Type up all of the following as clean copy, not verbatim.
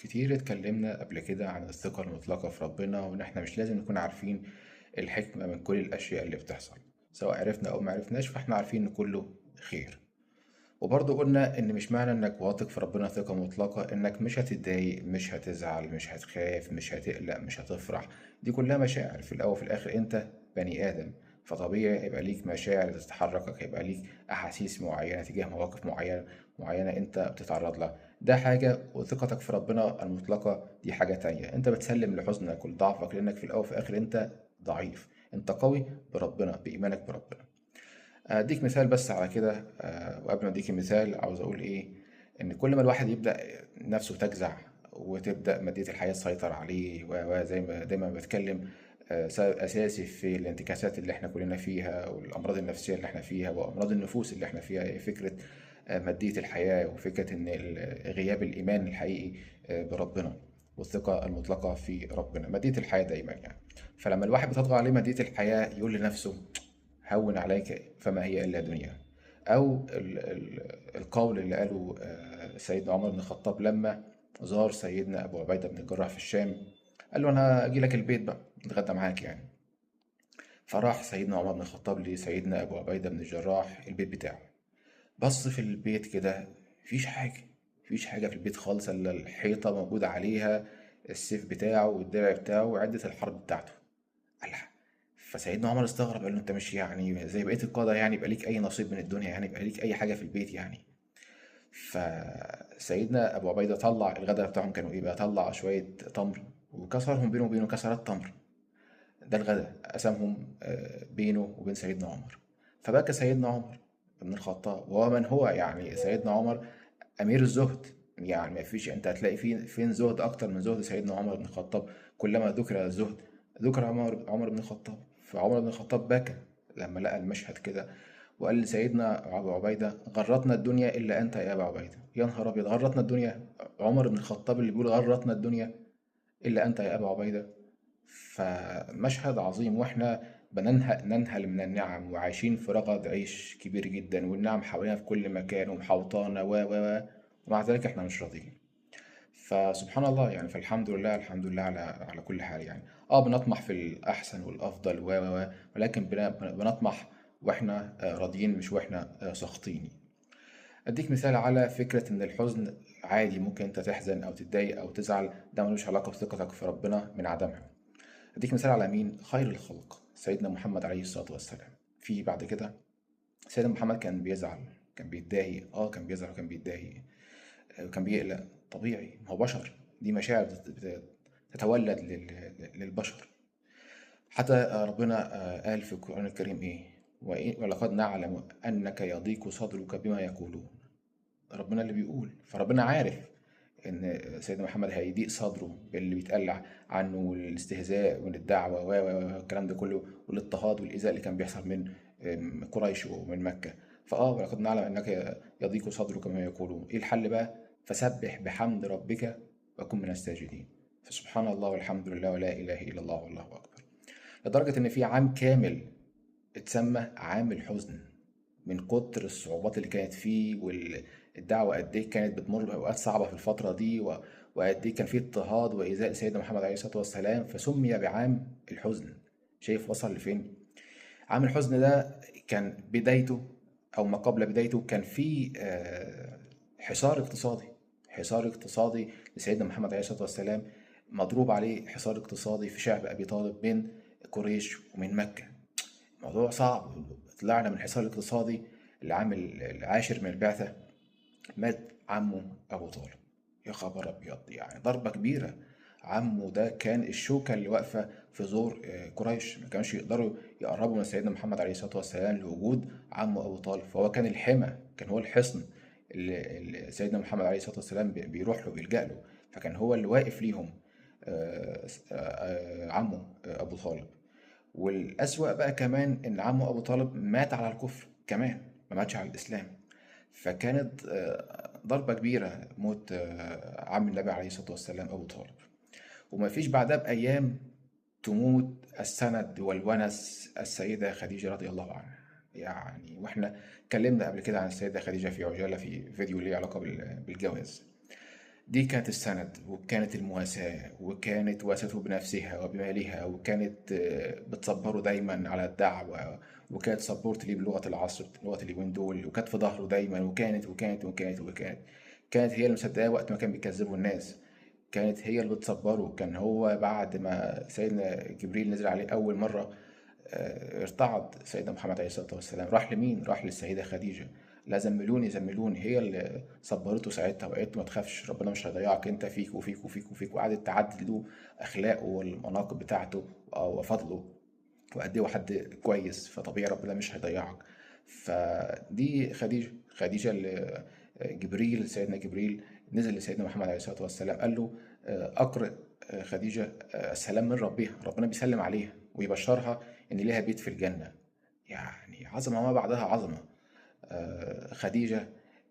كتير اتكلمنا قبل كده عن الثقة المطلقة في ربنا، وإن إحنا مش لازم نكون عارفين الحكمة من كل الأشياء اللي بتحصل، سواء عرفنا أو ما عرفناش فإحنا عارفين إن كله خير. وبرضه قلنا إن مش معنى إنك واثق في ربنا ثقة مطلقة إنك مش هتتضايق، مش هتزعل، مش هتخاف، مش هتقلق، مش هتفرح. دي كلها مشاعر، في الأول وفي الآخر أنت بني آدم. فطبيعي هيبقى ليك مشاعر تتحركك، هيبقى ليك أحاسيس معينة تجاه مواقف معينة أنت بتتعرض لها. ده حاجة، وثقتك في ربنا المطلقة دي حاجة تانية. أنت بتسلم لحزنك ولضعفك لأنك في الأول وفي الآخر أنت ضعيف. أنت قوي بربنا، بإيمانك بربنا. أديك مثال بس على كده. وقبل ما أديك المثال عاوز أقول إيه، إن كل ما الواحد يبدأ نفسه تجزع وتبدأ مادية الحياة تسيطر عليه، وزي ما دايما بتكلم، سبب أساسي في الانتكاسات اللي إحنا كلنا فيها، والأمراض النفسية اللي إحنا فيها، وأمراض النفوس اللي إحنا فيها، هي فكرة مادية الحياة، وفكرة إن غياب الإيمان الحقيقي بربنا، والثقة المطلقة في ربنا. مادية الحياة دايما يعني. فلما الواحد بتطغى عليه مادية الحياة يقول لنفسه: هون عليك فما هي إلا دنيا. أو القول اللي قاله سيدنا عمر بن الخطاب لما زار سيدنا أبو عبيدة بن الجراح في الشام. قال له: أنا أجي لك البيت بقى نتغدى معاك يعني. فراح سيدنا عمر بن الخطاب لسيدنا أبو عبيدة بن الجراح البيت بتاعه. بص في البيت كده، مفيش حاجة. مفيش حاجة في البيت خالص إلا الحيطة موجود عليها السيف بتاعه والدرع بتاعه وعدة الحرب بتاعته. الله. فسيدنا عمر استغرب، قال له: انت مش يعني زي بقية القادة يعني يبقى ليك اي نصيب من الدنيا، يعني يبقى ليك اي حاجة في البيت يعني؟ فسيدنا ابو عبيدة طلع الغداء بتاعهم، كانوا ايه بقى؟ طلع شوية تمر وكسرهم بينه وبينه كسرات تمر. ده الغداء قسمهم بينه وبين سيدنا عمر. فبكى سيدنا عمر بن الخطاب، وهو من هو يعني سيدنا عمر امير الزهد. يعني ما فيش، انت هتلاقي فين زهد اكتر من زهد سيدنا عمر بن الخطاب؟ كلما ذكر الزهد ذكر عمر بن الخطاب. فعمر بن الخطاب بكى لما لقى المشهد كده، وقال لسيدنا ابو عبيده: غرتنا الدنيا الا انت يا ابا عبيده. يا نهار ابيض، غرتنا الدنيا! عمر بن الخطاب اللي بيقول غرتنا الدنيا الا انت يا ابا عبيده. فمشهد عظيم، واحنا ننهل من النعم وعايشين في رغد عيش كبير جدا، والنعم حوالينا في كل مكان ومحوطانا ومع ذلك احنا مش راضيين. فسبحان الله يعني. فالحمد لله، الحمد لله على كل حال يعني. بنطمح في الأحسن والأفضل ولكن بنطمح واحنا راضيين، مش واحنا ساخطين. أديك مثال على فكرة إن الحزن عادي، ممكن أنت تحزن أو تتضايق أو تزعل، ده ملوش علاقة بثقتك في ربنا من عدمها. أديك مثال على مين؟ خير الخلق سيدنا محمد عليه الصلاة والسلام. في بعد كده سيدنا محمد كان بيزعل، كان بيتضايق، كان بيزعل وكان بيتضايق، كان بيقلق. طبيعي، ما هو بشر. دي مشاعر تتولد للبشر. حتى ربنا قال في القرآن الكريم إيه: ولقد نعلم أنك يضيق صدرك بما يقولون. ربنا اللي بيقول، فربنا عارف ان سيدنا محمد هيضيق صدره باللي بيتقال عنه، والاستهزاء والدعوه والكلام ده كله، والاضطهاد والايذاء اللي كان بيحصل من قريش ومن مكه. ولقد نعلم انك يضيق صدرك بما يقولون. ايه الحل بقى؟ فسبح بحمد ربك وكن من الساجدين. فسبحان الله والحمد لله ولا اله الا الله والله اكبر. لدرجه ان في عام كامل اتسمى عام الحزن، من كتر الصعوبات اللي كانت فيه، والدعوة قد ايه كانت بتمر بأوقات صعبة في الفترة دي، وقد ايه كان فيه اضطهاد وإيذاء سيدنا محمد عليه الصلاة والسلام، فسمي بعام الحزن. شايف وصل لفين؟ عام الحزن ده كان بدايته، أو ما قبل بدايته، كان فيه حصار اقتصادي. حصار اقتصادي لسيدنا محمد عليه الصلاة والسلام، مضروب عليه حصار اقتصادي في شعب أبي طالب من قريش ومن مكة. موضوع صعب. طلعنا من الحصار الاقتصادي. العام العاشر من البعثة مات عمه أبو طالب. يا خبر أبيض، يعني ضربة كبيرة. عمه ده كان الشوكة اللي واقفة في زور قريش، ما كانوش يقدروا يقربوا من سيدنا محمد عليه الصلاة والسلام لوجود عمه أبو طالب. فهو كان الحمى، كان هو الحصن اللي سيدنا محمد عليه الصلاة والسلام بيروح له، بيلجأ له. فكان هو اللي واقف ليهم، عمه أبو طالب. والأسوأ بقى كمان إن عمه أبو طالب مات على الكفر كمان، ما ماتش على الإسلام. فكانت ضربة كبيرة موت عم النبي عليه الصلاة والسلام أبو طالب. وما فيش بعدها بأيام تموت السند والونس السيدة خديجة رضي الله عنها. يعني واحنا اتكلمنا قبل كده عن السيدة خديجة في عجالة في فيديو ليه علاقة بالجواز. دي كانت السند، وكانت المواساة، وكانت واسته بنفسها وبمالها، وكانت بتصبره دايما على الدعوة، وكانت سبورت ليه بلغة العصر، لغة اليومين دول، وكانت في ظهره دايما، كانت هي اللي مصدقاه وقت ما كان بيكذبوا الناس. كانت هي اللي بتصبره. كان هو بعد ما سيدنا جبريل نزل عليه أول مرة، ارتعد سيدنا محمد عليه الصلاة والسلام. راح لمين؟ راح للسيدة خديجة. لا، زملوني زملوني. هي اللي صبرته ساعتها وقالت له ما تخافش، ربنا مش هيضيعك، انت فيك وفيك وفيك وفيك. وقعدت تعدد له اخلاقه والمناقب بتاعته وفضله، وقد ايه هو حد كويس، فطبيعي ربنا مش هيضيعك. فدي خديجة اللي سيدنا جبريل نزل لسيدنا محمد عليه الصلاة والسلام قال له أقرأ خديجة السلام من ربها، ربنا بيسلم عليها ويبشرها إن ليها بيت في الجنة. يعني عظمة ما بعدها عظمة. خديجة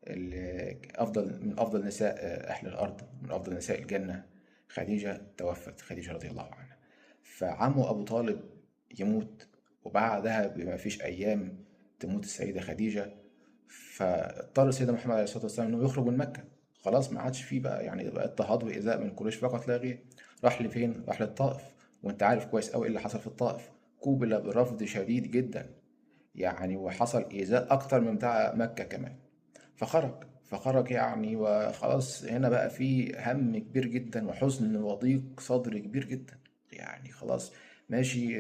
من أفضل نساء أهل الأرض، من أفضل نساء الجنة. خديجة توفت، خديجة رضي الله عنها. فعمه أبو طالب يموت، وبعدها بما فيش أيام تموت السيدة خديجة. فاضطر سيدنا محمد عليه الصلاة والسلام إنه يخرج من مكة. خلاص ما عادش فيه بقى، يعني بقى اضطهاد وإيذاء من قريش فقط لا غير. راح لفين؟ راح للطائف. وأنت عارف كويس أوي إيه اللي حصل في الطائف. قوبل برفض شديد جدا، يعني وحصل إيذاء أكتر من بتاع مكة كمان. فخرج يعني، وخلاص هنا بقى في هم كبير جدا وحزن وضيق صدر كبير جدا. يعني خلاص ماشي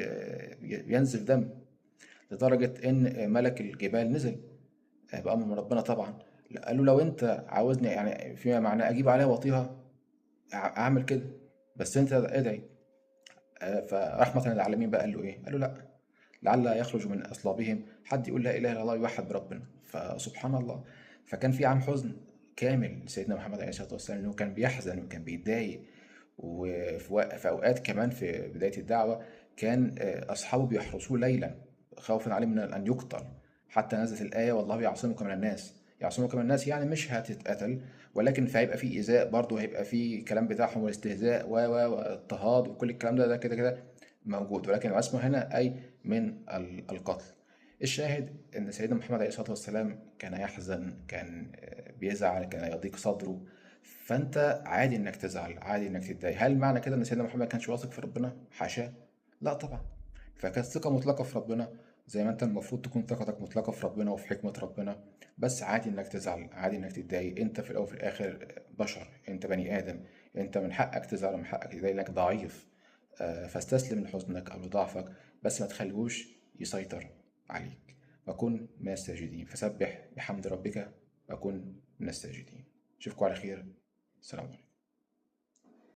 بينزف دم، لدرجة إن ملك الجبال نزل بأمر من ربنا طبعا. قال له لو أنت عاوزني، يعني فيما معناه أجيب عليها وأطيها، أعمل كده، بس أنت ادعي. فرحمة للعالمين بقى قال له إيه؟ قال له لأ، لعل يخرج من أصلابهم حد يقول لا إله إلا الله يوحد بربنا. فسبحان الله. فكان في عام حزن كامل لسيدنا محمد عليه الصلاة والسلام، إنه كان بيحزن وكان بيتضايق. في أوقات كمان في بداية الدعوة كان أصحابه بيحرسوه ليلا خوفا عليه من أن يقتل، حتى نزلت الآية والله يعصمك من الناس. يعصمك من الناس يعني مش هتتقتل، ولكن فهيبقى في إيذاء برضه، هيبقى في كلام بتاعهم والاستهزاء واضطهاد وكل الكلام ده كده كده موجود، ولكن العصمة هنا أي من القتل. الشاهد ان سيدنا محمد عليه الصلاه والسلام كان يحزن، كان بيزعل، كان يضيق صدره. فانت عادي انك تزعل، عادي انك تتضايق. هل معنى كده ان سيدنا محمد ما كانش واثق في ربنا؟ حاشاه، لا طبعا. فكانت ثقه مطلقه في ربنا، زي ما انت المفروض تكون ثقتك مطلقه في ربنا وفي حكمه ربنا. بس عادي انك تزعل، عادي انك تتضايق. انت في الاول وفي الاخر بشر، انت بني ادم. انت من حقك تزعل ومن حقك تتضايق لانك ضعيف. فاستسلم لحزنك او لضعفك، بس ما تخليهوش يسيطر عليك. وكن من الساجدين. فسبح بحمد ربك وكن من الساجدين. اشوفكم على خير. السلام عليكم.